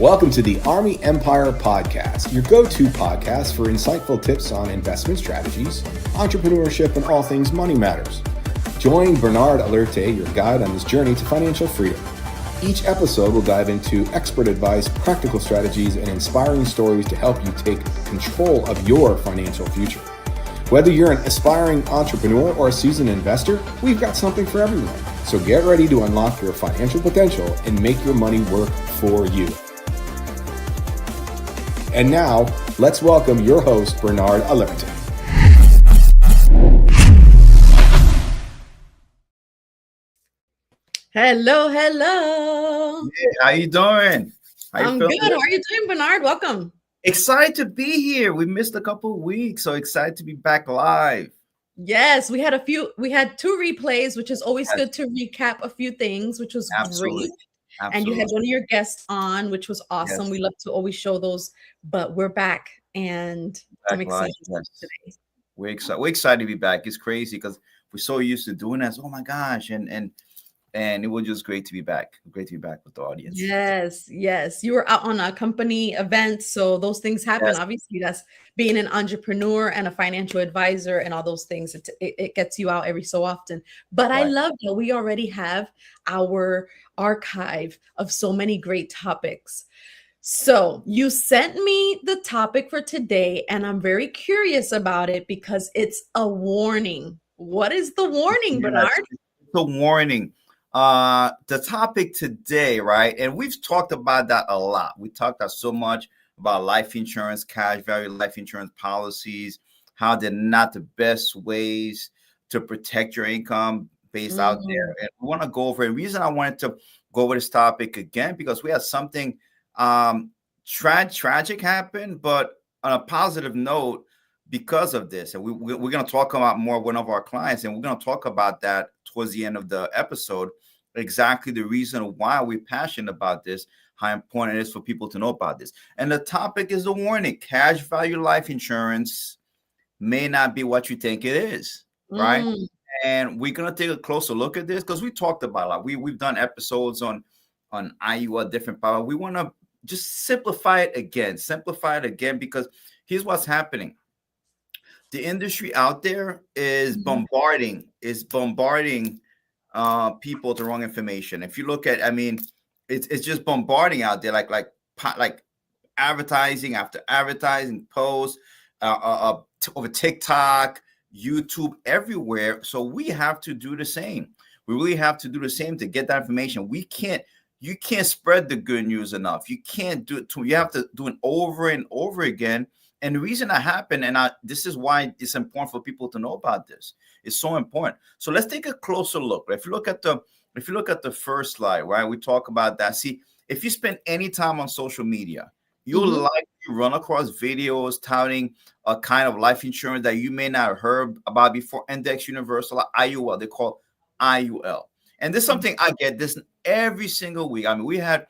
Welcome to the Army Empire Podcast, your go-to podcast for insightful tips on investment strategies, entrepreneurship, and all things money matters. Join Bernard Alerte, your guide on this journey to financial freedom. Each episode will dive into expert advice, practical strategies, and inspiring stories to help you take control of your financial future. Whether you're an aspiring entrepreneur or a seasoned investor, we've got something for everyone. So get ready to unlock your financial potential and make your money work for you. And now, let's welcome your host, Bernard Alerte. Hello. Hey, how you doing? I'm good. How are you doing, Bernard? Welcome. Excited to be here. We missed a couple of weeks, so excited to be back live. Yes, we had two replays, which is always good to recap a few things, which was great. And you had one of your guests on, which was awesome. Yes. We love to always show those, but we're back, and I'm excited today. We're excited to be back. It's crazy because we're so used to doing this. Oh my gosh, and it was just great to be back. Great to be back with the audience. Yes. You were out on a company event, so those things happen. Yes. Obviously, that's being an entrepreneur and a financial advisor and all those things. It gets you out every so often. But right. I love that we already have our archive of so many great topics. So you sent me the topic for today, and I'm very curious about it because it's a warning. What is the warning, Bernard? It's a warning. The topic today, right? And we've talked about that a lot. We talked so much about life insurance, cash value life insurance policies, how they're not the best ways to protect your income based out there. And we want to go over it. The reason I wanted to go over this topic again, because we had something tragic happen, but on a positive note because of this. And we're going to talk about more one of our clients, and we're going to talk about that towards the end of the episode, exactly the reason why we're passionate about this, how important it is for people to know about this. And the topic is a warning. Cash value life insurance may not be what you think it is, right? And we're going to take a closer look at this because we talked about a lot. We've done episodes on IUL, different power. We want to just simplify it again, because here's what's happening. The industry out there is bombarding people with the wrong information. If you look at, it's just bombarding out there, like advertising after advertising, posts over TikTok, YouTube, everywhere. So we have to do the same. We really have to do the same to get that information. You can't spread the good news enough. You can't do it. You have to do it over and over again. And the reason that happened, and this is why it's important for people to know about this. It's so important. So let's take a closer look. If you look at the first slide, right, we talk about that. See, if you spend any time on social media, you'll likely run across videos touting a kind of life insurance that you may not have heard about before, Index Universal, IUL. They call IUL. And this is something I get this every single week. We have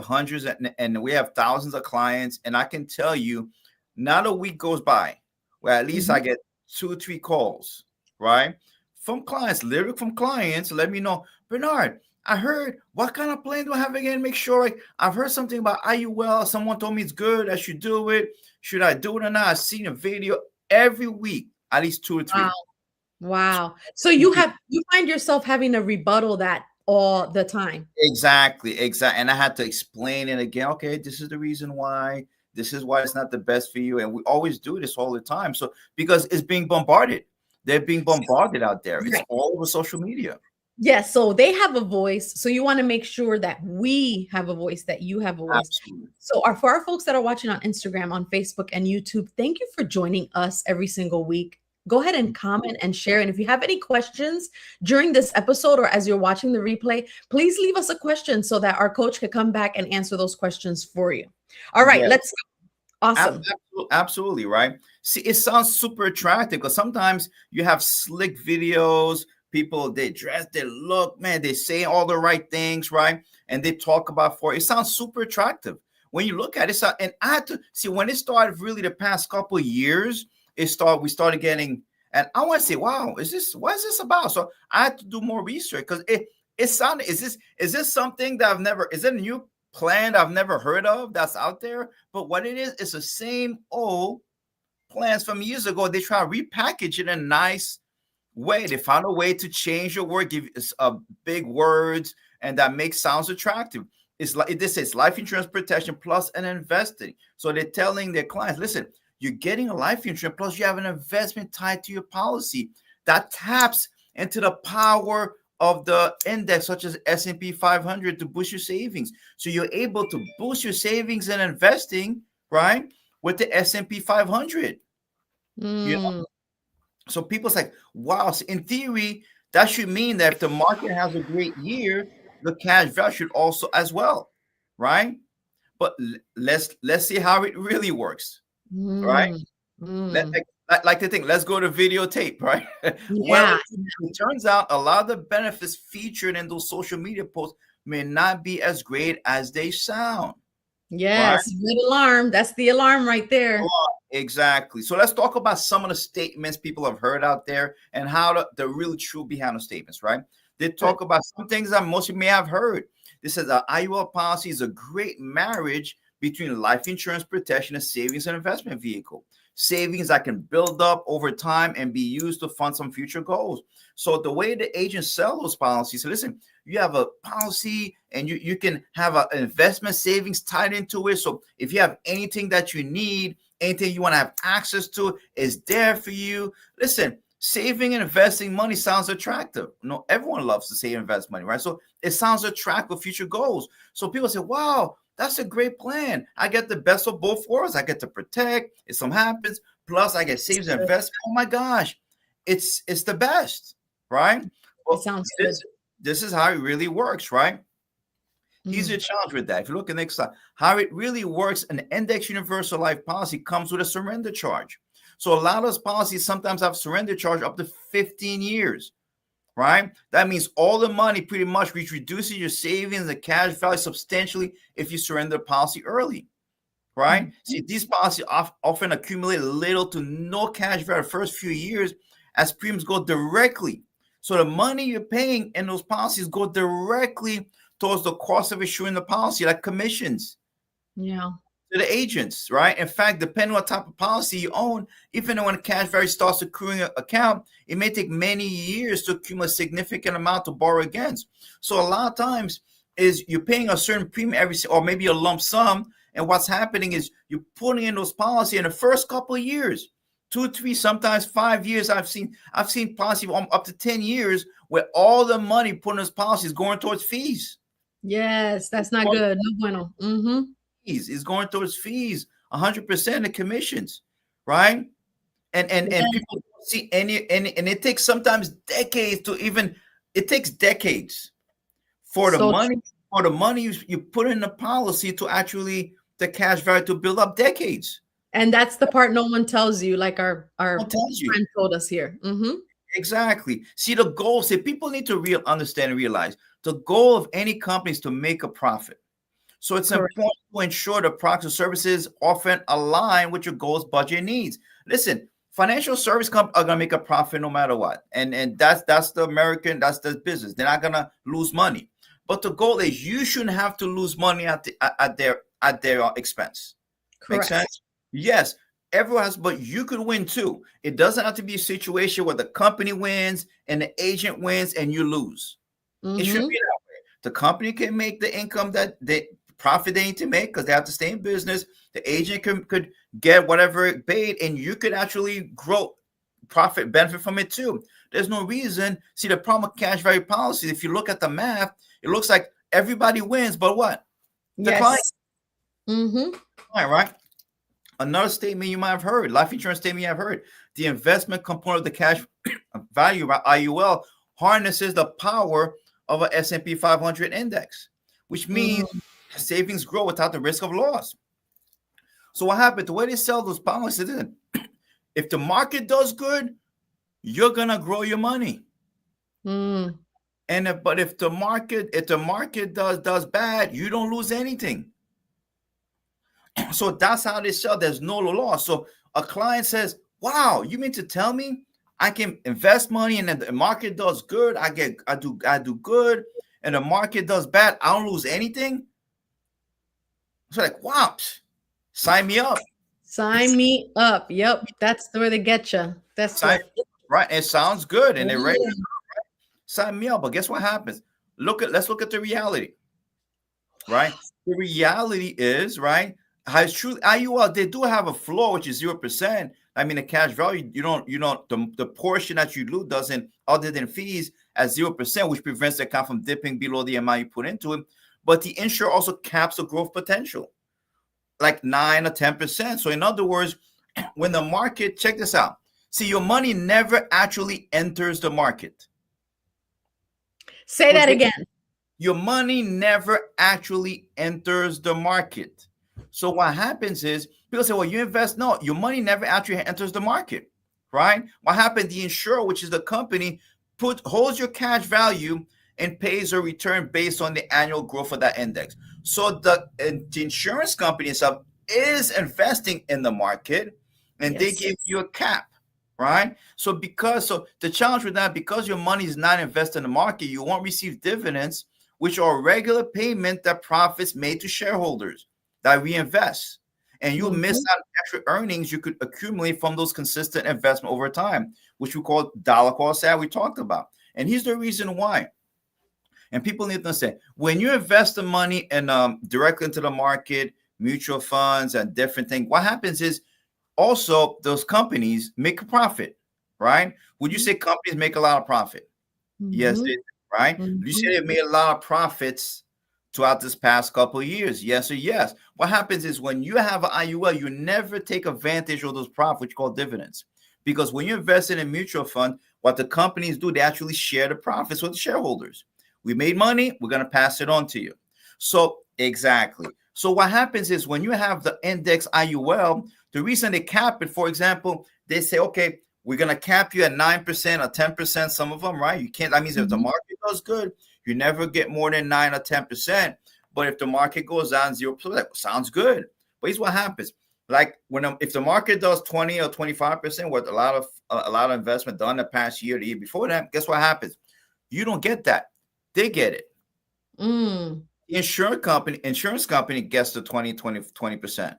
hundreds and we have thousands of clients, and I can tell you, not a week goes by where at least I get 2 or 3 calls, right? From clients, literally from clients, let me know, Bernard, I heard, what kind of plan do I have again? Make sure I've heard something about IUL. Someone told me it's good. I should do it. Should I do it or not? I've seen a video every week, at least 2 or 3. Wow. So you find yourself having to rebuttal that all the time. Exactly. And I had to explain it again. Okay, this is the reason why. This is why it's not the best for you. And we always do this all the time. So because it's being bombarded. They're being bombarded out there. It's all over social media. Yes. So they have a voice. So you want to make sure that we have a voice, that you have a voice. Absolutely. So for our folks that are watching on Instagram, on Facebook, and YouTube, thank you for joining us every single week. Go ahead and comment and share. And if you have any questions during this episode or as you're watching the replay, please leave us a question so that our coach can come back and answer those questions for you. All right, let's go. Awesome. Absolutely, right? See, it sounds super attractive because sometimes you have slick videos, people, they dress, they look, man, they say all the right things, right? And they talk about it sounds super attractive. When you look at it, and I had to see when it started really the past couple of years, we started getting, and I want to say, wow, what is this about? So I had to do more research because it sounded, is this something that is it a new plan I've never heard of that's out there. But what it is, it's the same old plans from years ago. They try to repackage it in a nice way. They found a way to change your word, give big words, and that makes sounds attractive. It's like this is life insurance protection plus an investing. So they're telling their clients, listen, you're getting a life insurance plus you have an investment tied to your policy that taps into the power of the index, such as S&P 500, to boost your savings. So you're able to boost your savings and investing, right, with the S&P 500. You know? So people's like, wow. So in theory, that should mean that if the market has a great year, the cash value should also as well, right? But let's see how it really works, right? Like the thing, let's go to videotape, right? Well, it turns out a lot of the benefits featured in those social media posts may not be as great as they sound. Yes, right? Red alarm. That's the alarm right there. Exactly. So let's talk about some of the statements people have heard out there and how the real truth behind the statements, right? They talk about some things that most of you may have heard. This says an IUL policy is a great marriage between life insurance protection and savings and investment vehicle. Savings that can build up over time and be used to fund some future goals. So the way the agents sell those policies, so listen, you have a policy and you can have an investment savings tied into it. So if you have anything that you need, anything you want to have access to is there for you. Listen, saving and investing money sounds attractive. No, everyone loves to save and invest money, right? So it sounds attractive for future goals. So people say, wow, that's a great plan. I get the best of both worlds. I get to protect if something happens. Plus, I get savings and invest. Oh my gosh, it's the best, right? Well, it sounds good. This is how it really works, right? Here's your challenge with that. If you look at the next slide, how it really works, an index universal life policy comes with a surrender charge. So a lot of those policies sometimes have surrender charge up to 15 years. Right? That means all the money pretty much, which reduces your savings and cash value substantially if you surrender the policy early. Right? See, these policies often accumulate little to no cash value the first few years as premiums go directly. So the money you're paying in those policies go directly towards the cost of issuing the policy, like commissions. Yeah. To the agents, right? In fact, depending on what type of policy you own, even when cash value starts accruing an account, it may take many years to accumulate a significant amount to borrow against. So a lot of times is you're paying a certain premium or maybe a lump sum, and what's happening is you're putting in those policies in the first couple of years, 2, 3, sometimes 5 years. I've seen policies up to 10 years where all the money put in those policies going towards fees. Yes, that's not good. No bueno. Is going towards fees, 100% of commissions, right? And people don't see any, and it takes sometimes decades to even. It takes decades for the money you put in the policy to actually the cash value to build up decades. And that's the part no one tells you, like our friend told us here. Exactly. See, the goal. See, people need to understand and realize the goal of any company is to make a profit. So it's important to ensure the products and services often align with your goals, budget, and needs. Listen, financial service companies are going to make a profit no matter what. And that's the business. They're not going to lose money. But the goal is you shouldn't have to lose money at their expense. Correct. Make sense? Yes, everyone has, but you could win too. It doesn't have to be a situation where the company wins and the agent wins and you lose. It shouldn't be that way. The company can make the income that profit they need to make because they have to stay in business. The agent could get whatever it paid, and you could actually grow profit, benefit from it too. There's no reason. See, the problem with cash value policies, if you look at the math, it looks like everybody wins, but what? The client. All right. Another statement you might have heard, life insurance statement you have heard, the investment component of the cash value by IUL harnesses the power of an S&P 500 index, which means savings grow without the risk of loss. So what happened? The way they sell those policies is, if the market does good, you're gonna grow your money. But if the market does bad, you don't lose anything. So that's how they sell. There's no loss. So a client says, "Wow, you mean to tell me I can invest money and then the market does good? I do good, and the market does bad. I don't lose anything." It's like, wow, sign me up. Sign me up. Yep, that's where they get you. That's Sign, what. right. It sounds good, and they're ready Yeah. to sign me up. But guess what happens? Let's look at the reality, right? The reality is, right, how it's true. IUL, they do have a floor, which is 0%. I mean, the cash value, the portion that you lose doesn't, other than fees, at 0%, which prevents the account from dipping below the amount you put into it. But the insurer also caps the growth potential, like 9 or 10%. So in other words, when the market, check this out. See, your money never actually enters the market. Say that again. Your money never actually enters the market. So what happens is people say, well, you invest. No, your money never actually enters the market, right? What happened? The insurer, which is the company, holds your cash value and pays a return based on the annual growth of that index. So the insurance company itself is investing in the market, and they give you a cap, right? So the challenge with that, because your money is not invested in the market, you won't receive dividends, which are regular payment that profits made to shareholders that reinvest. And you'll miss out on extra earnings you could accumulate from those consistent investment over time, which we call dollar cost average we talked about. And here's the reason why. And people need to understand, when you invest the money in directly into the market, mutual funds and different things, what happens is also those companies make a profit, right? Would you say companies make a lot of profit? Yes, they do, right? You say they made a lot of profits throughout this past couple of years. Yes or yes. What happens is when you have an IUL, you never take advantage of those profits, which called dividends. Because when you invest in a mutual fund, what the companies do, they actually share the profits with the shareholders. We made money, we're going to pass it on to you. So exactly. So what happens is when you have the index IUL, the reason they cap it, for example, they say, okay, we're going to cap you at 9% or 10%, some of them, right? You can't, that means if the market does good, you never get more than 9 or 10%. But if the market goes down 0%, sounds good. But here's what happens. Like if the market does 20 or 25%, with a lot of investment done the past year, the year before that, guess what happens? You don't get that. They get it. The insurance company gets the 20%,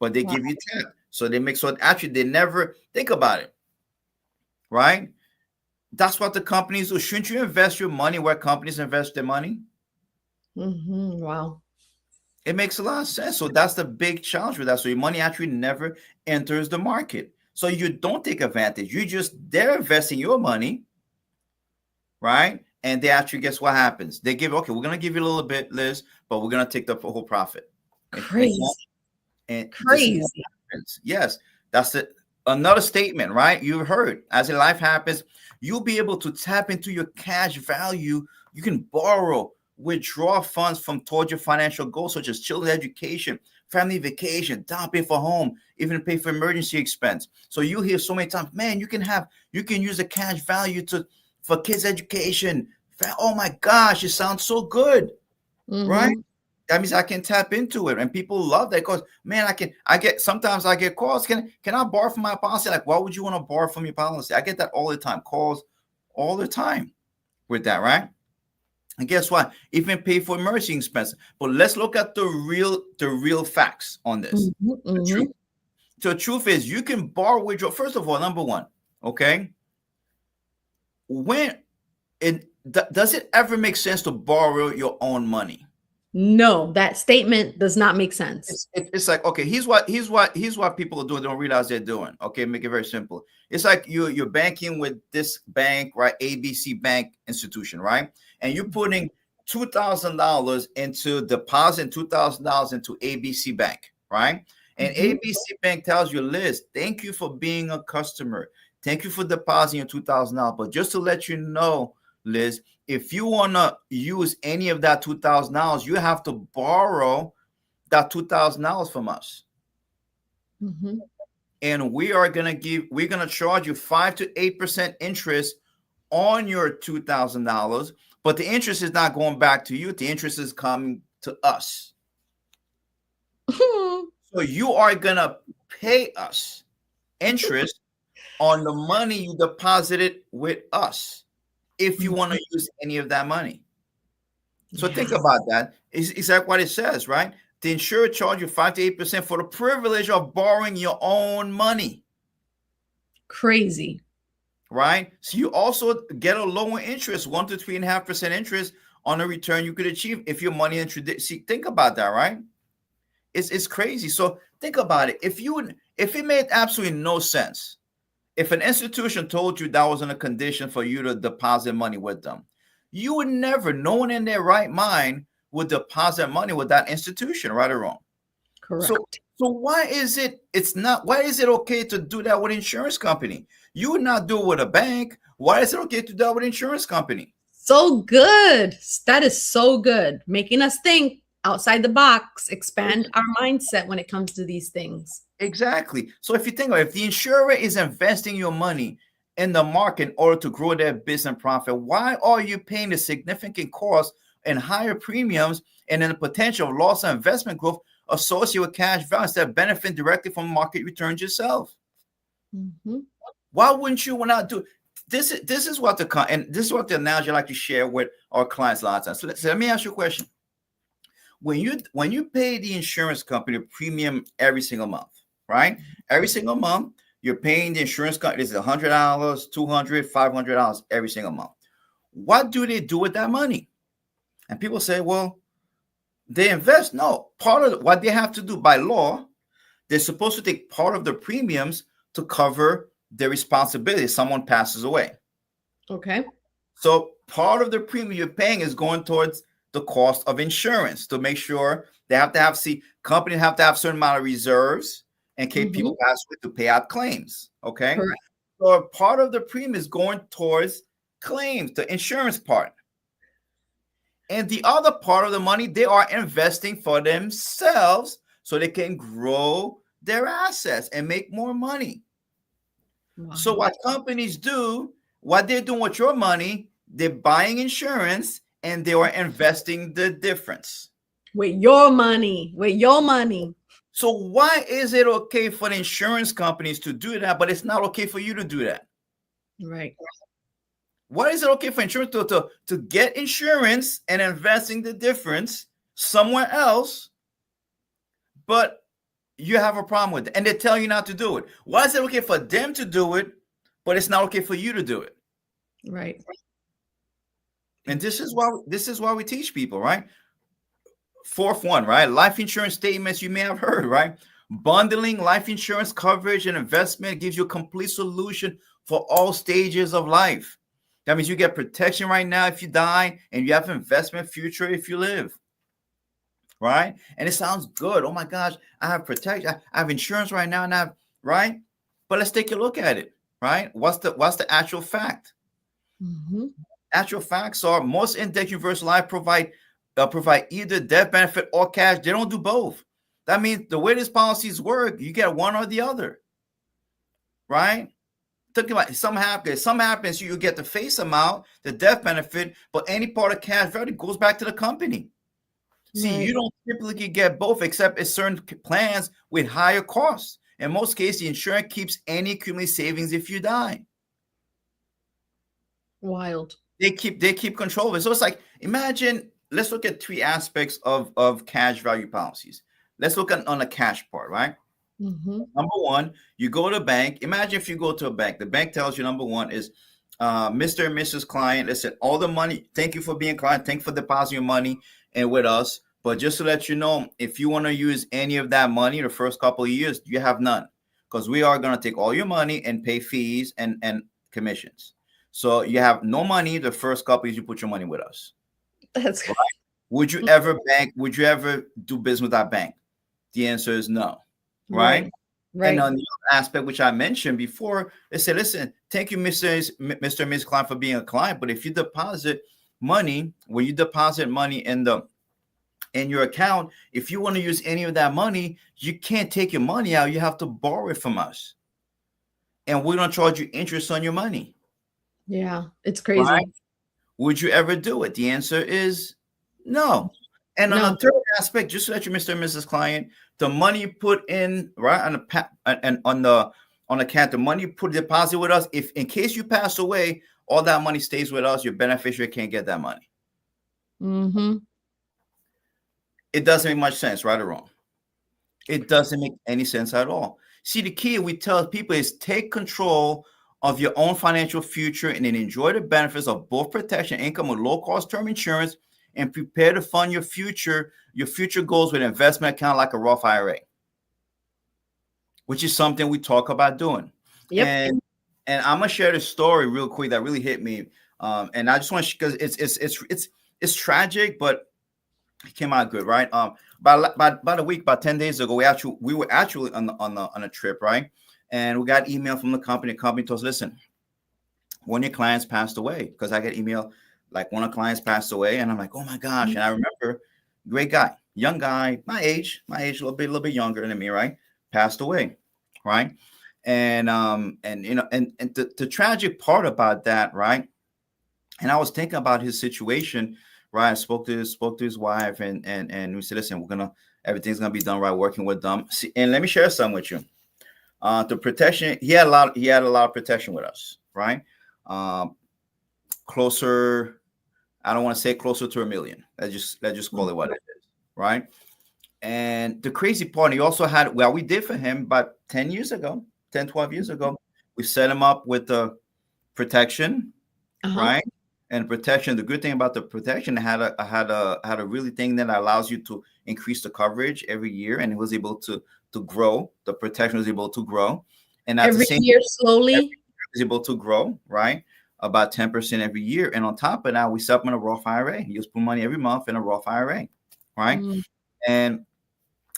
but they give you 10. So they make, so actually they never think about it, right? That's what the companies do. Shouldn't you invest your money where companies invest their money? Wow. It makes a lot of sense. So that's the big challenge with that. So your money actually never enters the market. So you don't take advantage. They're investing your money, right? And they actually, guess what happens? They give, okay, we're going to give you a little bit, Liz, but we're going to take the whole profit. Crazy. And crazy. Yes, that's it. Another statement, right? You heard, as a life happens, you'll be able to tap into your cash value. You can borrow, withdraw funds from towards your financial goals, such as children's education, family vacation, down pay for home, even pay for emergency expense. So you hear so many times, man, you can use the cash value for kids' education. Oh my gosh, it sounds so good, right? That means I can tap into it, and people love that because, man, sometimes I get calls. Can I borrow from my policy? Like, why would you want to borrow from your policy? I get that all the time, calls all the time with that, right? And guess what? Even pay for emergency expenses. But let's look at the real facts on this. The truth is, you can borrow, withdraw. First of all, number one, okay, does it ever make sense to borrow your own money? No, that statement does not make sense. It's like, okay, here's what people are doing. They don't realize they're doing. Okay, make it very simple. It's like you're banking with this bank, right? ABC bank institution, right? And you're putting $2,000 into deposit, $2,000 into ABC bank, right? And ABC bank tells you, Liz, thank you for being a customer. Thank you for depositing your $2,000. But just to let you know, Liz, if you want to use any of that $2,000, you have to borrow that $2,000 from us. And we're going to charge you 5 to 8% interest on your $2,000, but the interest is not going back to you. The interest is coming to us. So you are going to pay us interest on the money you deposited with us, if you want to use any of that money. So think about that. It's like what it says, right? the insurer charge you 5 to 8% for the privilege of borrowing your own money. Crazy. Right? So you also get a lower interest, 1 to 3.5% interest on a return you could achieve if your money in see, think about that, right? It's crazy. So think about it. If it made absolutely no sense, if an institution told you that wasn't a condition for you to deposit money with them, you would never, no one in their right mind would deposit money with that institution, right or wrong. Correct. So why is it okay to do that with insurance company? You would not do it with a bank. Why is it okay to do that with insurance company? So good. That is so good. Making us think outside the box, expand our mindset when it comes to these things. Exactly. So if you think about it, if the insurer is investing your money in the market in order to grow their business profit, why are you paying the significant cost and higher premiums and then the potential of loss of investment growth associated with cash value instead of benefiting directly from market returns yourself? Mm-hmm. Why wouldn't you want to do this? This is what the analogy I like to share with our clients a lot of times. So let me ask you a question. When you pay the insurance company a premium every single month, right? Every single month, you're paying the insurance company, this is $100, $200, $500 every single month. What do they do with that money? And people say, well, they invest. No, part of what they have to do by law, they're supposed to take part of the premiums to cover their responsibility if someone passes away. Okay. So part of the premium you're paying is going towards the cost of insurance to make sure they have to have, companies have to have a certain amount of reserves in case people pass away to pay out claims. Okay. Correct. So part of the premium is going towards claims, the insurance part. And the other part of the money, they are investing for themselves so they can grow their assets and make more money. Wow. So what companies do, what they're doing with your money, they're buying insurance and they are investing the difference. With your money. So why is it okay for the insurance companies to do that, but it's not okay for you to do that? Right. Why is it okay for insurance to get insurance and investing the difference somewhere else, but you have a problem with it and they tell you not to do it? Why is it okay for them to do it, but it's not okay for you to do it? Right. And this is why we teach people, right? Fourth one, right? Life insurance statements you may have heard, right? Bundling life insurance coverage and investment gives you a complete solution for all stages of life. That means you get protection right now if you die, and you have investment future if you live. Right? And it sounds good. Oh my gosh, I have protection. I have insurance right now, and I have, right? But let's take a look at it. Right? What's the actual fact? Mm-hmm. Actual facts are most index universal life provide either death benefit or cash. They don't do both. That means the way these policies work, you get one or the other. Right? Talking about something happens, you get the face amount, the death benefit, but any part of cash value goes back to the company. See, right. You don't typically get both except in certain plans with higher costs. In most cases, the insurance keeps any accumulated savings if you die. Wild. They keep control of it. So it's like, imagine, let's look at three aspects of cash value policies. Let's look at on the cash part, right? Mm-hmm. Number one, you go to a bank. Imagine if you go to a bank, the bank tells you, number one is, Mr. and Mrs. Client, listen, all the money, thank you for being a client, thank you for depositing your money and with us. But just to let you know, if you want to use any of that money the first couple of years, you have none, because we are going to take all your money and pay fees and commissions. So you have no money the first couple of years you put your money with us. That's right? Would you ever do business with that bank? The answer is no. Right. And on the other aspect, which I mentioned before, they say, listen, thank you, Mr. and Ms. Client, for being a client. But if you deposit money, when you deposit money in your account, if you want to use any of that money, you can't take your money out. You have to borrow it from us. And we're going to charge you interest on your money. Yeah, it's crazy. Right? Would you ever do it? The answer is no. And on the third aspect, just so that you, Mr. and Mrs. Client, the money you put in, right, on the account, the money you put deposit with us, if in case you pass away, all that money stays with us. Your beneficiary can't get that money. Mm-hmm. It doesn't make much sense, right or wrong. It doesn't make any sense at all. See, the key we tell people is take control of your own financial future and then enjoy the benefits of both protection income with low-cost term insurance and prepare to fund your future goals with an investment account like a Roth IRA, which is something we talk about doing. Yep. And I'm gonna share this story real quick that really hit me. And I just want to, because it's tragic, but it came out good, right? About a week, about 10 days ago, we were actually on a trip, right? And we got email from the company. The company told us, listen, one of your clients passed away, because I get email like one of the clients passed away, and I'm like, oh my gosh. And I remember, great guy, young guy, my age, a little bit younger than me, right? Passed away, right? And you know, and the tragic part about that, right? And I was thinking about his situation, right? I spoke to his wife, and we said, listen, everything's gonna be done right, working with them. See, and let me share something with you. The protection, he had a lot of protection with us, right? Closer, I don't want to say closer to $1 million. Let's just call it what it is, right? And the crazy part, he also had, well, we did for him about 12 years ago, we set him up with the protection, right? And protection, the good thing about the protection, had a really thing that allows you to increase the coverage every year, and it was able to grow. The protection was able to grow, and at every the same year slowly it was able to grow, right? About 10% every year. And on top of that, we set up in a Roth IRA. You just put money every month in a Roth IRA, right? And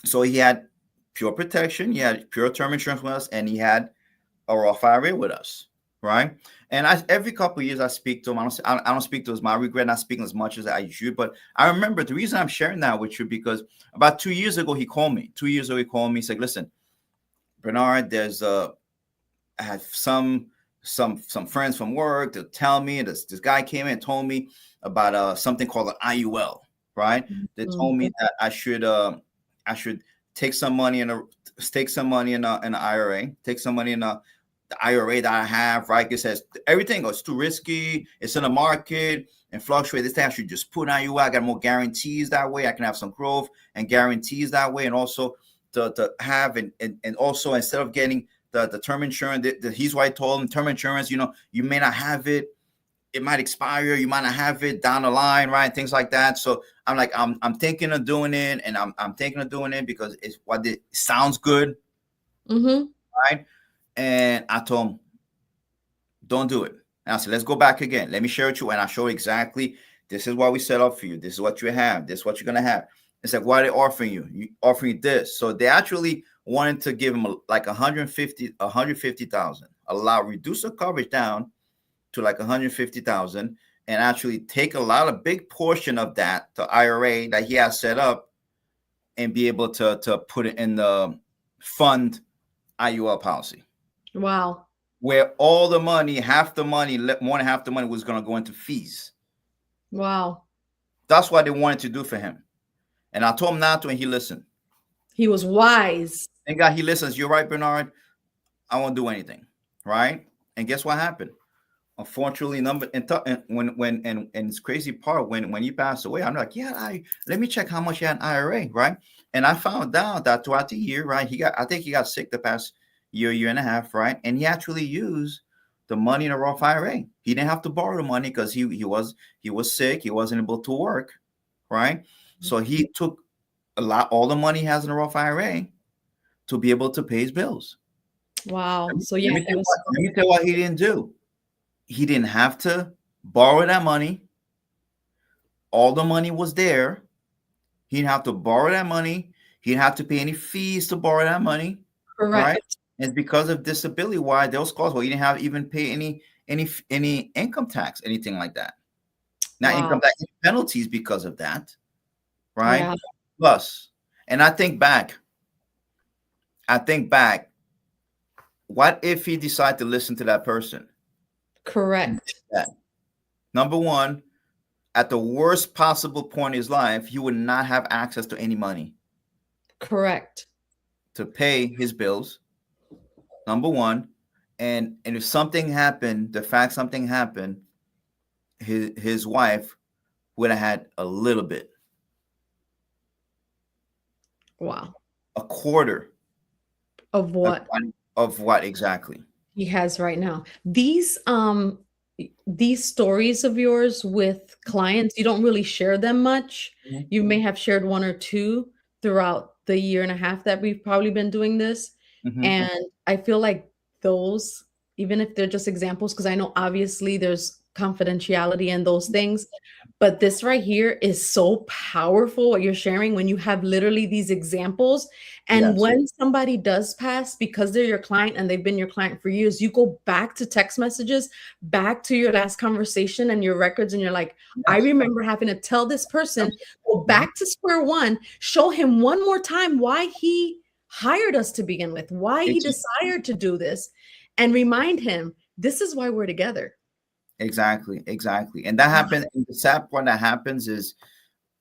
so he had pure protection, he had pure term insurance with us, and he had a Roth IRA with us, right? And every couple of years I speak to him. I don't speak to him. I regret not speaking as much as I should. But I remember the reason I'm sharing that with you, because about 2 years ago he called me. 2 years ago he called me. He said, "Listen, Bernard, I had some friends from work to tell me this guy came in and told me about something called an IUL, right? They told me that I should take some money in an IRA, take some money in the IRA that I have, right? It says everything is too risky. It's in the market and fluctuate. This thing I should just put in IUL. I got more guarantees that way. I can have some growth and guarantees that way, and also to have and also, instead of getting the term insurance, he's what I told him, term insurance, you know, you may not have it. It might expire. You might not have it down the line, right? Things like that. So I'm like, I'm thinking of doing it, and I'm thinking of doing it because it's what it sounds good, right? And I told him, don't do it. And I said, let's go back again. Let me share it with you, and I show exactly, this is what we set up for you. This is what you have. This is what you're gonna have. It's like, why are they offering you? Offering this. So they actually wanted to give him like 150,000, reduce the coverage down to like 150,000, and actually take a big portion of that, the IRA that he has set up, and be able to put it in the fund IUL policy. Wow. Where all the money, more than half the money was going to go into fees. Wow. That's what they wanted to do for him. And I told him not to, and he listened. He was wise. Thank God he listens. You're right, Bernard. I won't do anything, right? And guess what happened? Unfortunately, when it's crazy part, when he passed away, I'm like, let me check how much he had in IRA, right? And I found out that throughout the year, right, I think he got sick the past year and a half, right? And he actually used the money in a Roth IRA. He didn't have to borrow the money because he was sick. He wasn't able to work, right? So he took all the money he has in a Roth IRA to be able to pay his bills. Wow. So let me tell you what he didn't do. He didn't have to borrow that money. All the money was there. He didn't have to borrow that money. He didn't have to pay any fees to borrow that money. Correct. Right? And because of disability, why those costs? Well, he didn't have even pay any income tax, anything like that. Not income tax penalties because of that. Right? Yeah. Plus, and I think back, what if he decided to listen to that person? Correct. Number one, at the worst possible point in his life, he would not have access to any money. Correct. To pay his bills. Number one. And if something happened, his wife would have had a little bit. Wow. A quarter Of what of what exactly? he has right now. These stories of yours with clients, you don't really share them much. Mhm. You may have shared one or two throughout the year and a half that we've probably been doing this. Mhm. And I feel like those, even if they're just examples, because I know obviously there's confidentiality in those things, but this right here is so powerful what you're sharing when you have literally these examples. And Yes. when somebody does pass because they're your client and they've been your client for years, you go back to text messages, back to your last conversation and your records, and you're like, I Yes. remember having to tell this person, go Mhm. back to square one, show him one more time why he hired us to begin with, why he Ex- desired to do this, and remind him this is why we're together. Exactly. Exactly. And that happened. And the sad part that happens is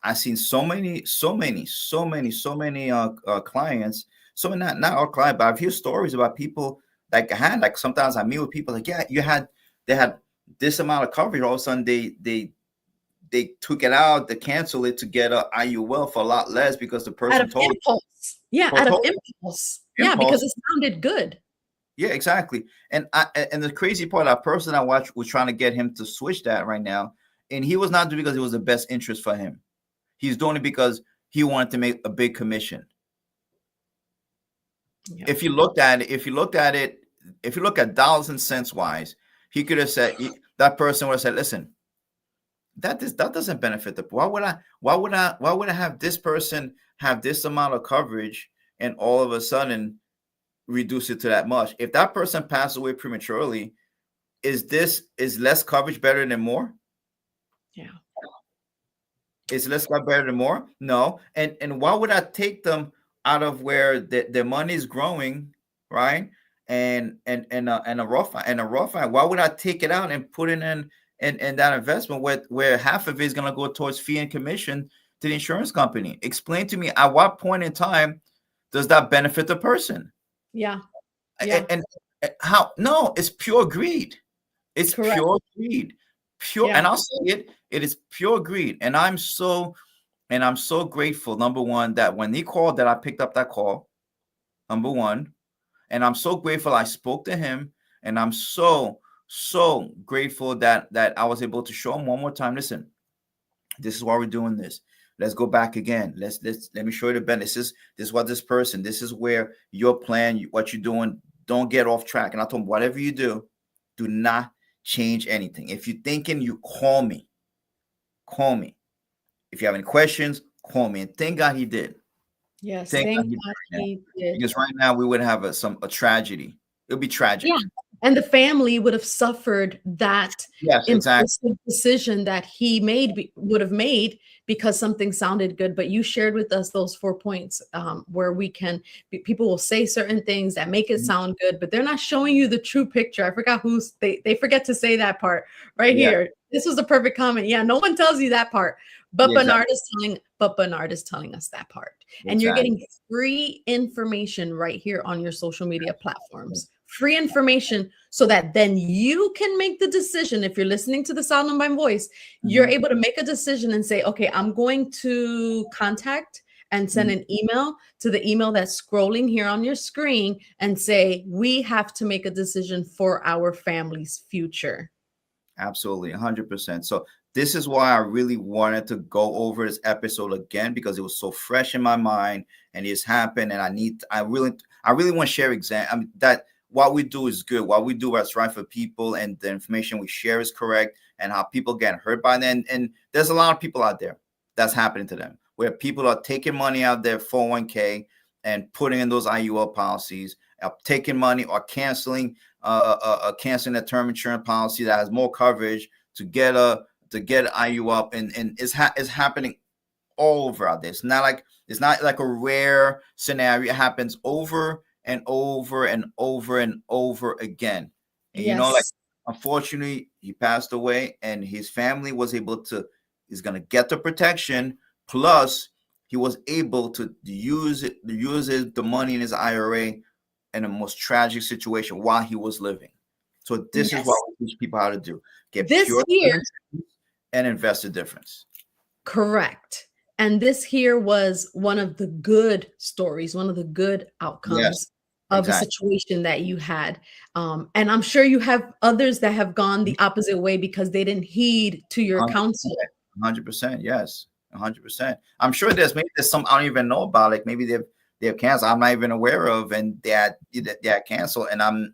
I've seen so many clients. So many, not all clients, but I've heard stories about people that had, like, sometimes I meet with people like, yeah, they had this amount of coverage. All of a sudden they took it out, they canceled it to get a IUL for a lot less because the Out person of impulse. Yeah, out of impulse. Yeah, because impulse. it sounded good. Yeah, exactly. And the crazy part, that person I watched was trying to get him to switch that right now, and he was not doing it because it was the best interest for him. He's doing it because he wanted to make a big commission. Yeah. If you looked at it, if you look at dollars and cents wise, he could have said, that person would have said, listen, that doesn't benefit the, why would I have this person have this amount of coverage and all of a sudden reduce it to that much? If that person passed away prematurely, is less coverage better than more? Yeah. Is less coverage better than more? No. And why would I take them out of where their money is growing, right? And a rough, why would I take it out and put it in that investment where half of it is going to go towards fee and commission to the insurance company? Explain to me, at what point in time does that benefit the person? Yeah. Yeah. And how? No, it's pure greed. It's Correct. pure greed. Pure, Yeah. and I'll say it, it is pure greed. And I'm so grateful, number one, that when he called, that I picked up that call, number one. And I'm so grateful I spoke to him. And I'm so grateful that I was able to show him one more time. Listen, this is why we're doing this. Let's go back again. Let me show you the benefits. This is what this person, this is where your plan, what you're doing, don't get off track. And I told him, whatever you do not change anything. If you're thinking, you call me. Call me. If you have any questions, call me. And thank God he did. Yes. Thank Thank God he God did right now. he did. Because right now we would have a tragedy. It would be tragic. Yeah. And the family would have suffered that Yes, exactly. impulsive decision that he would have made because something sounded good. But you shared with us those 4 points where people will say certain things that make it sound good, but they're not showing you the true picture. I forgot they forget to say that part right Yeah. here. This was a perfect comment. Yeah, no one tells you that part. But Yeah, Bernard is telling us that part. And you're exactly. getting free information right here on your social media platforms. Free information so that then you can make the decision. If you're listening to the sound of my voice, you're able to make a decision and say, okay, I'm going to contact and send an email to the email that's scrolling here on your screen and say, we have to make a decision for our family's future. Absolutely, 100%. So this is why I really wanted to go over this episode again, because it was so fresh in my mind and it's happened. And I really want to share that what we do is good. What we do is right for people, and the information we share is correct, and how people get hurt by that. And there's a lot of people out there that's happening to them, where people are taking money out of their 401k and putting in those IUL policies, taking money or canceling a term insurance policy that has more coverage to get IU up, and it's happening all over out there. It's not like a rare scenario. It happens over and over and over and over again. And Yes. unfortunately, he passed away, and his family was able to is going to get the protection, plus he was able to use the money in his IRA in a most tragic situation while he was living. So this is what we teach people how to do: get This pure here and invest the difference. Correct. And this here was one of the good stories, one of the good outcomes of a situation that you had. And I'm sure you have others that have gone the opposite way because they didn't heed to your 100%, counsel. 100%. Yes. 100%. I'm sure there's some I don't even know about. Like maybe they've canceled. I'm not even aware of, and they had canceled. And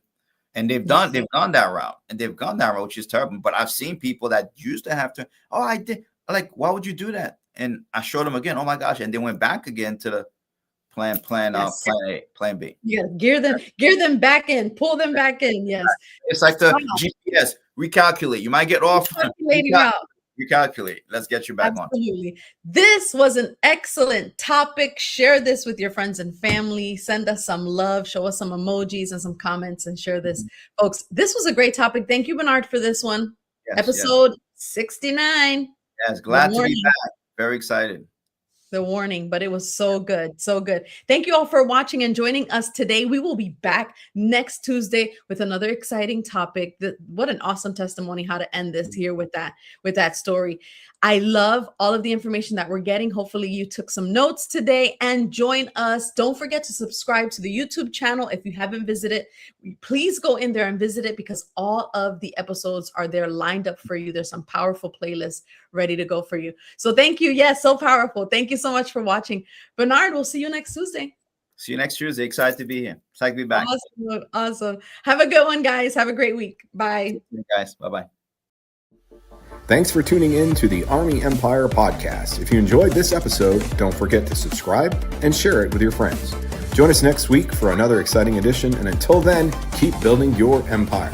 they've gone that route, which is terrible. But I've seen people that used to have to. Oh, I did. Like, why would you do that? And I showed them again. Oh my gosh! And they went back again to the plan A, plan B. Yeah, gear them back in, pull them back in. Yes, it's like the GPS. Recalculate. You might get off. Recalculate. Let's get you back on. Absolutely. This was an excellent topic. Share this with your friends and family. Send us some love. Show us some emojis and some comments and share this. Folks, this was a great topic. Thank you, Bernard, for this one. Episode 69. Yes, glad to be back. Very excited. The warning, but it was so good. So good. Thank you all for watching and joining us today. We will be back next Tuesday with another exciting topic. What an awesome testimony how to end this here with that story. I love all of the information that we're getting. Hopefully you took some notes today and join us. Don't forget to subscribe to the YouTube channel. If you haven't visited, please go in there and visit it because all of the episodes are there lined up for you. There's some powerful playlists ready to go for you. So thank you. Yes, so powerful. Thank you so much for watching. Bernard, we'll see you next Tuesday. See you next Tuesday. Excited to be here. Excited to be back. Awesome. Have a good one, guys. Have a great week. Bye. Guys, bye-bye. Thanks for tuning in to the Army Empire podcast. If you enjoyed this episode, don't forget to subscribe and share it with your friends. Join us next week for another exciting edition, and until then, keep building your empire.